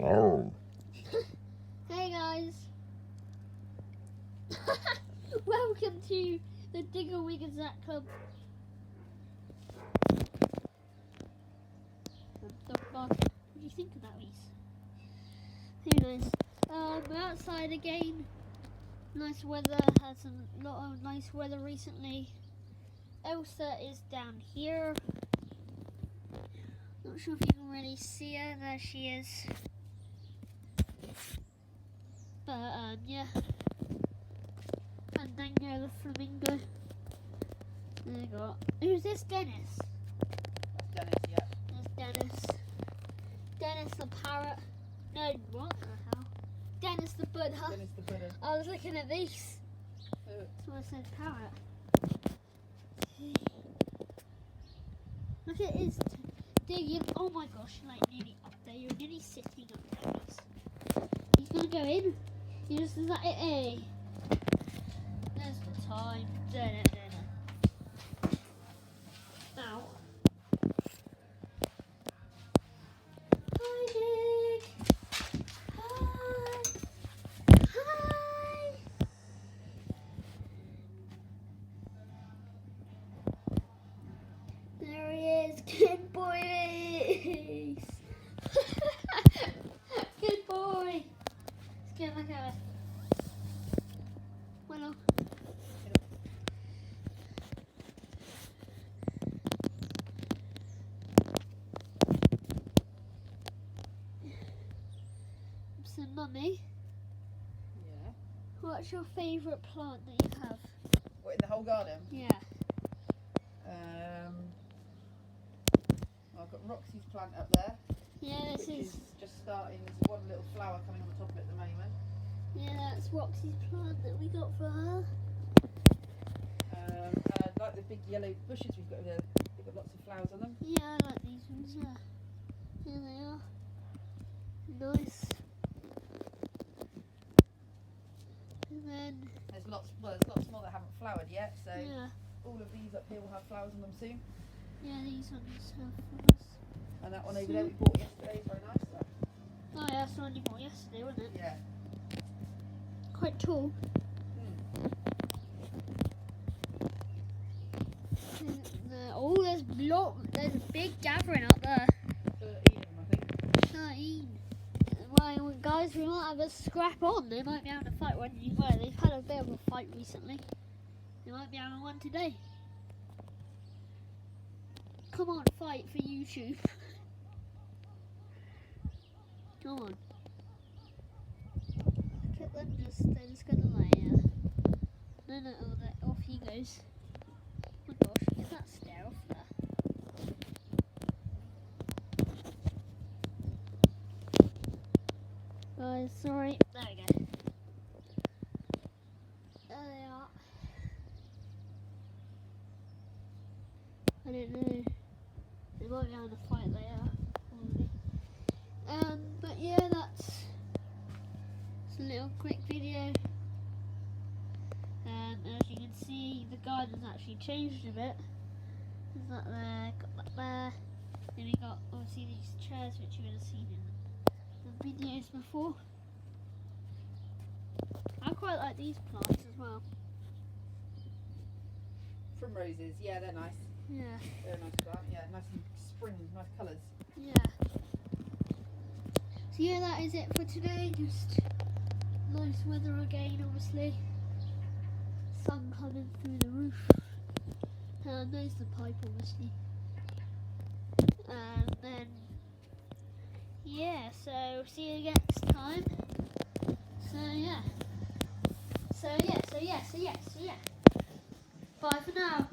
Oh. Hey guys. Welcome to the Digger Wig and Zach Club. Dog bark. What do you think of that, Reese? Who knows? We're outside again. Nice weather. Had some lot of nice weather recently. Elsa is down here. Not sure if you can really see her. There she is. But yeah. And Dango the flamingo. There we go. Who's this? Dennis. That's Dennis, yeah. There's Dennis. Dennis the parrot. No, what the hell? Dennis the Buddha. Dennis the Buddha. I was looking at these. Oh, That's why I said parrot. Look at his digging. Oh my gosh, like nearly up there. You're nearly sitting up there. He's gonna go in. He just is like, hey. There's the time. Ow. Hi, Dick. Hi. Hi. There he is. Good boy. Good boy. Let's get back at it. Bueno. So, Mummy, yeah. what's your favourite plant that you have? What, in the whole garden? Yeah. I've got Roxy's plant up there, Yeah, this which is. is just starting. There's one little flower coming on the top of it at the moment. Yeah, that's Roxy's plant that we got for her. And I like the big yellow bushes we've got over there. They've got lots of flowers on them. Yeah, I like these ones, yeah. Here they are. Nice. And then, There's lots more that haven't flowered yet, so yeah. all of these up here will have flowers on them soon. Yeah, these ones have for us. And that one over there we bought yesterday is very nice. So. Oh, yeah, that's the one you bought yesterday, wasn't it? Yeah. Quite tall. Oh, there's a big gathering up there. 13 of them, I think. 13. Well, guys, we might have a scrap on. They might be able to fight one. Well, they've had a bit of a fight recently. They might be having one today. Come on, fight for YouTube. Come on. Look at them they're just gonna lay here. No, off he goes. Oh my gosh, look at that stair off there. Guys, sorry. There we go. There they are. I don't know. They might be having a fight later, probably. But yeah, that's a little quick video. As you can see, the garden's actually changed a bit. There's that there, got that there. Then we got obviously these chairs which you would have seen in the videos before. I quite like these plants as well. Primroses, yeah, they're nice. Yeah. They're a nice plant, yeah, nice and spring, nice colours. Yeah. So yeah, that is it for today. Just nice weather again, obviously. Sun coming through the roof. And there's the pipe, obviously. And then, yeah, so see you next time. So yeah. So yeah. Bye for now.